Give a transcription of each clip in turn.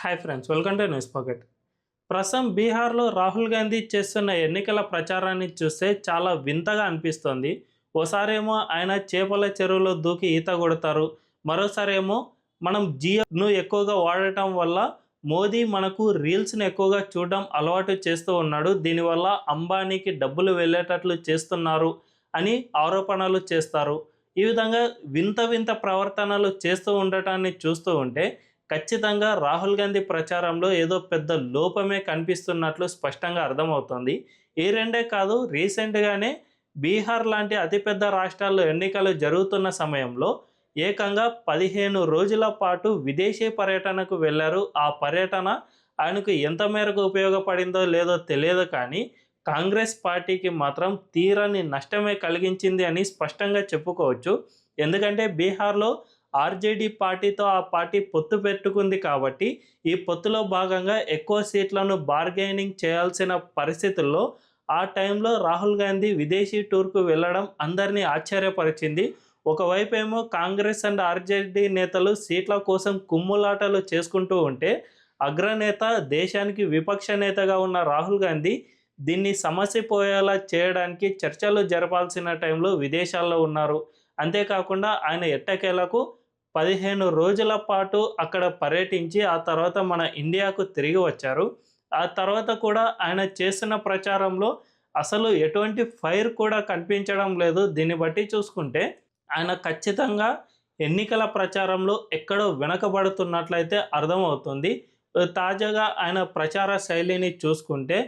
Hi friends, welcome to news pocket. ప్రస్తుతం బీహార్లో రాహుల్ గాంధీ చేస్తున్న ఎన్నికల ప్రచారాన్ని చూస్తే చాలా వింతగా అనిపిస్తోంది. ఓసారేమో ఆయన చేపల చెరువులో దూకి ఈత కొడతారు, మరోసారేమో మనం జియోను ఎక్కువగా వాడటం వల్ల మోదీ మనకు రీల్స్ను ఎక్కువగా చూడడం అలవాటు చేస్తూ ఉన్నాడు, దీనివల్ల అంబానీకి డబ్బులు వెళ్ళేటట్లు చేస్తున్నారు అని ఆరోపణలు చేస్తారు. ఈ విధంగా వింత వింత ప్రవర్తనలు చేస్తూ ఉండటాన్ని చూస్తూ ఉంటే ఖచ్చితంగా రాహుల్ గాంధీ ప్రచారంలో ఏదో పెద్ద లోపమే కనిపిస్తున్నట్లు స్పష్టంగా అర్థమవుతోంది. ఈ రెండే కాదు, రీసెంట్గానే బీహార్ లాంటి అతిపెద్ద రాష్ట్రాల్లో ఎన్నికలు జరుగుతున్న సమయంలో ఏకంగా 15 రోజుల పాటు విదేశీ పర్యటనకు వెళ్ళారు. ఆ పర్యటన ఆయనకు ఎంత మేరకు ఉపయోగపడిందో లేదో తెలియదు, కానీ కాంగ్రెస్ పార్టీకి మాత్రం తీరని నష్టమే కలిగించింది అని స్పష్టంగా చెప్పుకోవచ్చు. ఎందుకంటే బీహార్లో ఆర్జేడీ పార్టీతో ఆ పార్టీ పొత్తు పెట్టుకుంది కాబట్టి ఈ పొత్తులో భాగంగా ఎక్కువ సీట్లను బార్గెనింగ్ చేయాల్సిన పరిస్థితుల్లో ఆ టైంలో రాహుల్ గాంధీ విదేశీ టూర్కు వెళ్ళడం అందరినీ ఆశ్చర్యపరిచింది. ఒకవైపు ఏమో కాంగ్రెస్ అండ్ ఆర్జేడీ నేతలు సీట్ల కోసం కుమ్ములాటలు చేసుకుంటూ ఉంటే, అగ్రనేత, దేశానికి విపక్ష నేతగా ఉన్న రాహుల్ గాంధీ దీన్ని సమసిపోయేలా చేయడానికి చర్చలు జరపాల్సిన టైంలో విదేశాల్లో ఉన్నారు. అంతేకాకుండా ఆయన ఎట్టకేలకు 15 రోజుల పాటు అక్కడ పర్యటించి ఆ తర్వాత మన ఇండియాకు తిరిగి వచ్చారు. ఆ తర్వాత కూడా ఆయన చేసిన ప్రచారంలో అసలు ఎటువంటి ఫైర్ కూడా కనిపించడం లేదు. దీన్ని బట్టి చూసుకుంటే ఆయన ఖచ్చితంగా ఎన్నికల ప్రచారంలో ఎక్కడో వెనకబడుతున్నట్లయితే అర్థమవుతుంది. తాజాగా ఆయన ప్రచార శైలిని చూసుకుంటే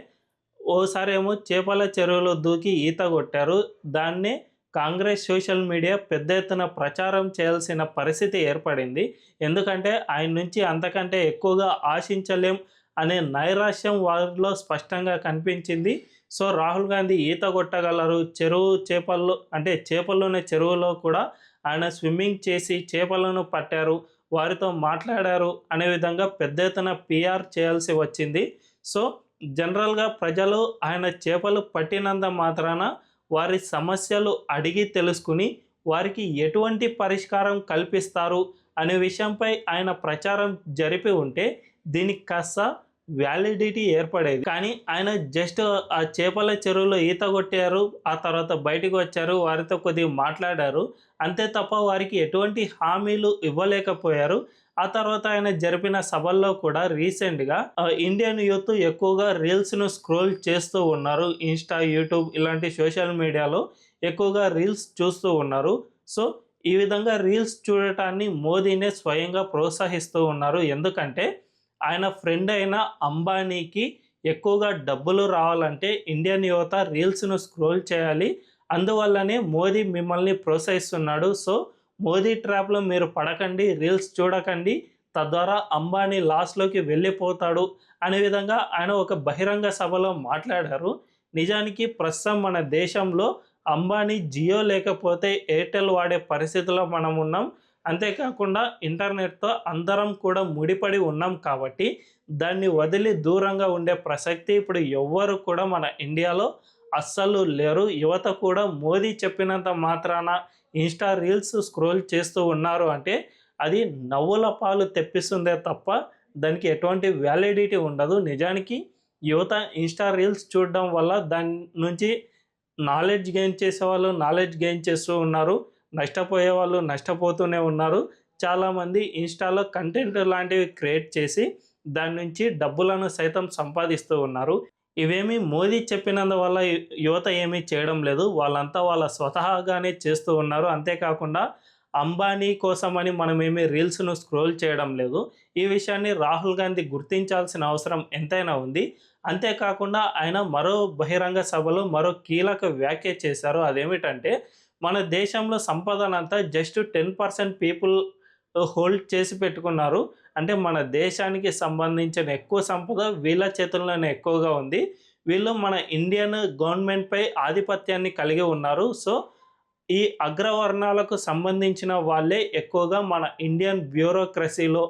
ఓసారేమో చేపల చెరువులో దూకి ఈత కొట్టారు. దాన్నే కాంగ్రెస్ సోషల్ మీడియా పెద్ద ఎత్తున ప్రచారం చేయాల్సిన పరిస్థితి ఏర్పడింది. ఎందుకంటే ఆయన నుంచి అంతకంటే ఎక్కువగా ఆశించలేం అనే నైరాశ్యం వారిలో స్పష్టంగా కనిపించింది. సో రాహుల్ గాంధీ ఈత కొట్టగలరు, చేపల్లో అంటే చేపల్లోనే చెరువులో కూడా ఆయన స్విమ్మింగ్ చేసి చేపలను పట్టారు, వారితో మాట్లాడారు అనే విధంగా పెద్ద ఎత్తున పిఆర్ చేయాల్సి వచ్చింది. సో జనరల్గా ప్రజలు ఆయన చేపలు పట్టినంత మాత్రాన వారి సమస్యలు అడిగి తెలుసుకుని వారికి ఎటువంటి పరిష్కారం కల్పిస్తారు అనే విషయంపై ఆయన ప్రచారం జరిపి ఉంటే దీనికి కాస్త వ్యాలిడిటీ ఏర్పడేది. కానీ ఆయన జస్ట్ ఆ చేపల చెరువులో ఈత కొట్టారు, ఆ తర్వాత బయటకు వచ్చారు, వారితో కొద్దిగా మాట్లాడారు, అంతే తప్ప వారికి ఎటువంటి హామీలు ఇవ్వలేకపోయారు. ఆ తర్వాత ఆయన జరిపిన సభల్లో కూడా రీసెంట్గా ఇండియన్ యూత్ ఎక్కువగా రీల్స్ను స్క్రోల్ చేస్తూ ఉన్నారు. ఇన్స్టా, యూట్యూబ్ ఇలాంటి సోషల్ మీడియాలో ఎక్కువగా రీల్స్ చూస్తూ ఉన్నారు. సో ఈ విధంగా రీల్స్ చూడటాన్ని మోదీనే స్వయంగా ప్రోత్సహిస్తూ ఉన్నారు. ఎందుకంటే ఆయన ఫ్రెండ్ అయిన అంబానీకి ఎక్కువగా డబ్బులు రావాలంటే ఇండియన్ యువత రీల్స్ను స్క్రోల్ చేయాలి, అందువల్లనే మోదీ మిమ్మల్ని ప్రోత్సహిస్తున్నాడు. సో మోదీ ట్రాప్లో మీరు పడకండి, రీల్స్ చూడకండి, తద్వారా అంబానీ లాస్లోకి వెళ్ళిపోతాడు అనే విధంగా ఆయన ఒక బహిరంగ సభలో మాట్లాడారు. నిజానికి ప్రస్తుతం మన దేశంలో అంబానీ జియో లేకపోతే ఎయిర్టెల్ వాడే పరిస్థితిలో మనం ఉన్నాం. అంతేకాకుండా ఇంటర్నెట్తో అందరం కూడా ముడిపడి ఉన్నాం కాబట్టి దాన్ని వదిలి దూరంగా ఉండే ప్రసక్తి ఇప్పుడు ఎవ్వరు కూడా మన ఇండియాలో అస్సలు లేరు. యువత కూడా మోదీ చెప్పినంత మాత్రాన ఇన్స్టా రీల్స్ స్క్రోల్ చేస్తూ ఉన్నారు అంటే అది నవ్వుల పాలు తెప్పిస్తుందే తప్ప దానికి ఎటువంటి వ్యాలిడిటీ ఉండదు. నిజానికి యువత ఇన్స్టా రీల్స్ చూడడం వల్ల దాని నుంచి నాలెడ్జ్ గెయిన్ చేసేవాళ్ళు నాలెడ్జ్ గెయిన్ చేస్తూ ఉన్నారు, నష్టపోయే వాళ్ళు నష్టపోతూనే ఉన్నారు. చాలామంది ఇన్స్టాలో కంటెంట్ లాంటివి క్రియేట్ చేసి దాని నుంచి డబ్బులను సైతం సంపాదిస్తూ ఉన్నారు. ఇవేమీ మోదీ చెప్పినందువల్ల యువత ఏమీ చేయడం లేదు, వాళ్ళంతా వాళ్ళ స్వతహాగానే చేస్తూ ఉన్నారు. అంతేకాకుండా అంబానీ కోసమని మనమేమీ రీల్స్ను స్క్రోల్ చేయడం లేదు. ఈ విషయాన్ని రాహుల్ గాంధీ గుర్తించాల్సిన అవసరం ఎంతైనా ఉంది. అంతేకాకుండా ఆయన మరో బహిరంగ సభలో మరో కీలక వ్యాఖ్య చేశారు. అదేమిటంటే మన దేశంలో సంపదనంతా జస్ట్ 10% పీపుల్ హోల్డ్ చేసి పెట్టుకున్నారు. అంటే మన దేశానికి సంబంధించిన ఎక్కువ సంపద వీళ్ళ చేతుల్లోనే ఎక్కువగా ఉంది. వీళ్ళు మన ఇండియన్ గవర్నమెంట్పై ఆధిపత్యాన్ని కలిగి ఉన్నారు. సో ఈ అగ్రవర్ణాలకు సంబంధించిన వాళ్ళే ఎక్కువగా మన ఇండియన్ బ్యూరోక్రసీలో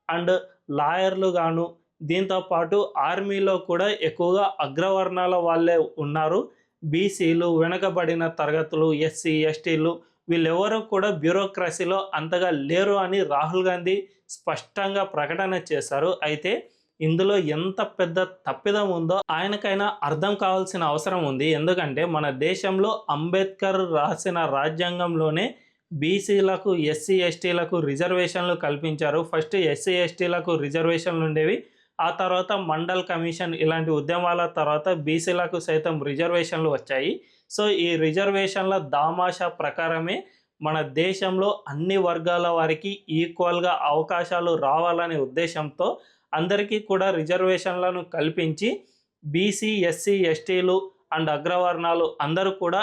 అండ్ లాయర్లు గాను, దీంతోపాటు ఆర్మీలో కూడా ఎక్కువగా అగ్రవర్ణాల వాళ్ళే ఉన్నారు. బీసీలు, వెనుకబడిన తరగతులు, ఎస్సీ, ఎస్టీలు వీళ్ళెవరూ కూడా బ్యూరోక్రసీలో అంతగా లేరు అని రాహుల్ గాంధీ స్పష్టంగా ప్రకటన చేశారు. అయితే ఇందులో ఎంత పెద్ద తప్పిదం ఉందో ఆయనకైనా అర్థం కావాల్సిన అవసరం ఉంది. ఎందుకంటే మన దేశంలో అంబేద్కర్ రాసిన రాజ్యాంగంలోనే బీసీలకు, ఎస్సీ, ఎస్టీలకు రిజర్వేషన్లు కల్పించారు. ఫస్ట్ ఎస్సీ, ఎస్టీలకు రిజర్వేషన్లు ఉండేవి. ఆ తర్వాత మండల్ కమిషన్ ఇలాంటి ఉద్యమాల తర్వాత బీసీలకు సైతం రిజర్వేషన్లు వచ్చాయి. సో ఈ రిజర్వేషన్ల దామాషా ప్రకారమే మన దేశంలో అన్ని వర్గాల వారికి ఈక్వల్గా అవకాశాలు రావాలనే ఉద్దేశంతో అందరికీ కూడా రిజర్వేషన్లను కల్పించి బీసీ, ఎస్సీ, ఎస్టీలు అండ్ అగ్రవర్ణాలు అందరూ కూడా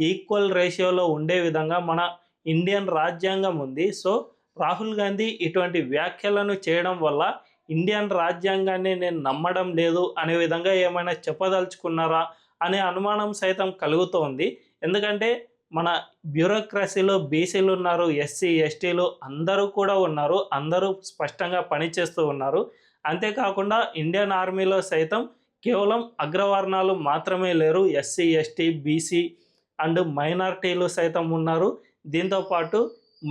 ఈక్వల్ రేషియోలో ఉండే విధంగా మన ఇండియన్ రాజ్యాంగం ఉంది. సో రాహుల్ గాంధీ ఇటువంటి వ్యాఖ్యలను చేయడం వల్ల ఇండియన్ రాజ్యాంగాన్ని నేను నమ్మడం లేదు అనే విధంగా ఏమైనా చెప్పదలుచుకున్నారా అనే అనుమానం సైతం కలుగుతోంది. ఎందుకంటే మన బ్యూరోక్రసీలో బీసీలు ఉన్నారు, ఎస్సీ, ఎస్టీలు అందరూ కూడా ఉన్నారు. అందరూ స్పష్టంగా పనిచేస్తూ ఉన్నారు. అంతేకాకుండా ఇండియన్ ఆర్మీలో సైతం కేవలం అగ్రవర్ణాలు మాత్రమే లేరు. ఎస్సీ, ఎస్టీ, బీసీ అండ్ మైనారిటీలు సైతం ఉన్నారు. దీంతోపాటు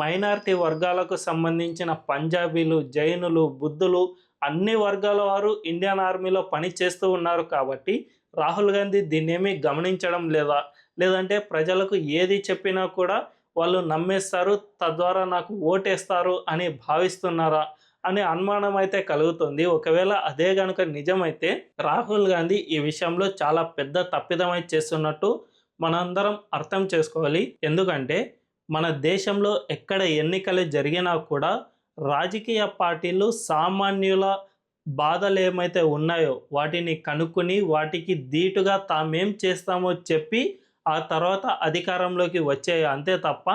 మైనారిటీ వర్గాలకు సంబంధించిన పంజాబీలు, జైనులు, బుద్ధులు అన్ని వర్గాల వారు ఇండియన్ ఆర్మీలో పనిచేస్తూ ఉన్నారు. కాబట్టి రాహుల్ గాంధీ దీన్నేమీ గమనించడం లేదా, లేదంటే ప్రజలకు ఏది చెప్పినా కూడా వాళ్ళు నమ్మేస్తారు, తద్వారా నాకు ఓటేస్తారు అని భావిస్తున్నారా అనే అనుమానం అయితే కలుగుతుంది. ఒకవేళ అదే కనుక నిజమైతే రాహుల్ గాంధీ ఈ విషయంలో చాలా పెద్ద తప్పిదమై చేస్తున్నట్టు మనందరం అర్థం చేసుకోవాలి. ఎందుకంటే మన దేశంలో ఎక్కడ ఎన్నికలు జరిగినా కూడా రాజకీయ పార్టీలు సామాన్యుల బాధలు ఏమైతే ఉన్నాయో వాటిని కనుక్కొని వాటికి ధీటుగా తామేం చేస్తామో చెప్పి ఆ తర్వాత అధికారంలోకి వచ్చాయి. అంతే తప్ప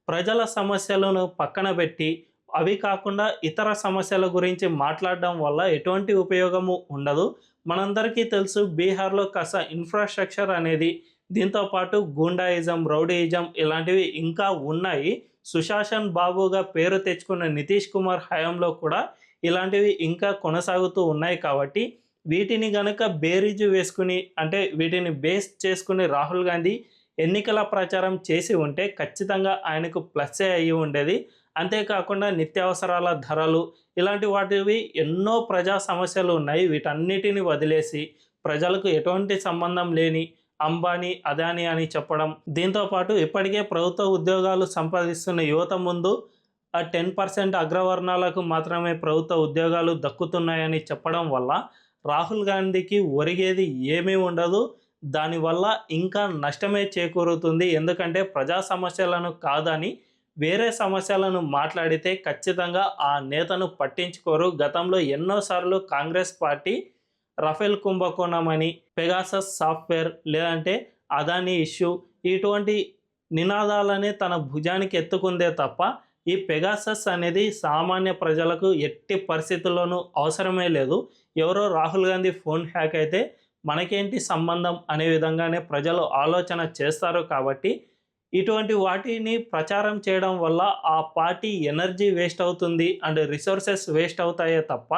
ప్రజల సమస్యలను పక్కన పెట్టి అవి కాకుండా ఇతర సమస్యల గురించి మాట్లాడడం వల్ల ఎటువంటి ఉపయోగము ఉండదు. మనందరికీ తెలుసు బీహార్లో కాస్త ఇన్ఫ్రాస్ట్రక్చర్ అనేది, దీంతోపాటు గూండాయిజం, రౌడీయిజం ఇలాంటివి ఇంకా ఉన్నాయి. సుశాసన్ బాబుగా పేరు తెచ్చుకున్న నితీష్ కుమార్ హయాంలో కూడా ఇలాంటివి ఇంకా కొనసాగుతూ ఉన్నాయి. కాబట్టి వీటిని గనక బేరీజు వేసుకుని, అంటే వీటిని బేస్ చేసుకుని రాహుల్ గాంధీ ఎన్నికల ప్రచారం చేసి ఉంటే ఖచ్చితంగా ఆయనకు ప్లస్సే అయ్యి ఉండేది. అంతేకాకుండా నిత్యావసరాల ధరలు ఇలాంటి వాటివి ఎన్నో ప్రజా సమస్యలు ఉన్నాయి. వీటన్నిటిని వదిలేసి ప్రజలకు ఎటువంటి సంబంధం లేని అంబానీ, అదానీ అని చెప్పడం, దీంతోపాటు ఇప్పటికే ప్రభుత్వ ఉద్యోగాలు సంపాదిస్తున్న యువత ముందు 10% అగ్రవర్ణాలకు మాత్రమే ప్రభుత్వ ఉద్యోగాలు దక్కుతున్నాయని చెప్పడం వల్ల రాహుల్ గాంధీకి ఒరిగేది ఏమీ ఉండదు. దానివల్ల ఇంకా నష్టమే చేకూరుతుంది. ఎందుకంటే ప్రజా సమస్యలను కాదని వేరే సమస్యలను మాట్లాడితే ఖచ్చితంగా ఆ నేతను పట్టించుకోరు. గతంలో ఎన్నోసార్లు కాంగ్రెస్ పార్టీ రఫేల్ కుంభకోణం అని, పెగాసస్ సాఫ్ట్వేర్, లేదంటే అదానీ ఇష్యూ ఇటువంటి నినాదాలని తన భుజానికి ఎత్తుకుందే తప్ప ఈ పెగాసస్ అనేది సామాన్య ప్రజలకు ఎట్టి పరిస్థితుల్లోనూ అవసరమే లేదు. ఎవరో రాహుల్ గాంధీ ఫోన్ హ్యాక్ అయితే మనకేంటి సంబంధం అనే విధంగానే ప్రజలు ఆలోచన చేస్తారు. కాబట్టి ఇటువంటి వాటిని ప్రచారం చేయడం వల్ల ఆ పార్టీ ఎనర్జీ వేస్ట్ అవుతుంది అండ్ రిసోర్సెస్ వేస్ట్ అవుతాయే తప్ప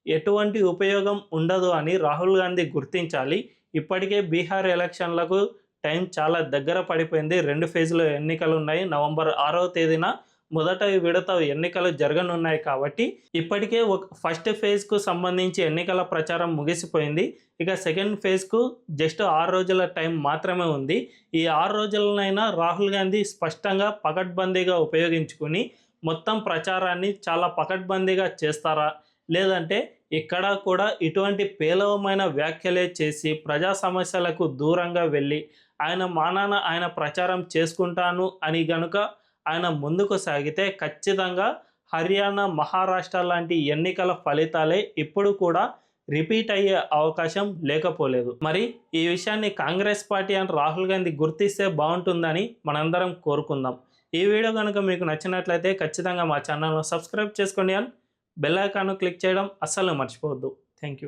ఎటువంటి ఉపయోగం ఉండదు అని రాహుల్ గాంధీ గుర్తించాలి. ఇప్పటికే బీహార్ ఎలక్షన్లకు టైం చాలా దగ్గర పడిపోయింది. 2 ఫేజ్లో ఎన్నికలు ఉన్నాయి. నవంబర్ 6వ తేదీన మొదట విడత ఎన్నికలు జరగనున్నాయి. కాబట్టి ఇప్పటికే ఫస్ట్ ఫేజ్కు సంబంధించి ఎన్నికల ప్రచారం ముగిసిపోయింది. ఇక సెకండ్ ఫేజ్కు జస్ట్ 6 రోజుల టైం మాత్రమే ఉంది. ఈ 6 రోజులనైనా రాహుల్ గాంధీ స్పష్టంగా పకడ్బందీగా ఉపయోగించుకుని మొత్తం ప్రచారాన్ని చాలా పకడ్బందీగా చేస్తారా, లేదంటే ఇక్కడ కూడా ఇటువంటి పేలవమైన వ్యాఖ్యలే చేసి ప్రజా సమస్యలకు దూరంగా వెళ్ళి ఆయన మానాన ఆయన ప్రచారం చేసుకుంటాను అని గనుక ఆయన ముందుకు సాగితే ఖచ్చితంగా హర్యానా, మహారాష్ట్ర లాంటి ఎన్నికల ఫలితాలే ఇప్పుడు కూడా రిపీట్ అయ్యే అవకాశం లేకపోలేదు. మరి ఈ విషయాన్ని కాంగ్రెస్ పార్టీ అండ్ రాహుల్ గాంధీ గుర్తిస్తే బాగుంటుందని మనందరం కోరుకుందాం. ఈ వీడియో కనుక మీకు నచ్చినట్లయితే ఖచ్చితంగా మా ఛానల్ను సబ్స్క్రైబ్ చేసుకోండి అండ్ బెల్ ఐకాన్ను క్లిక్ చేయడం అస్సలు మర్చిపోవద్దు.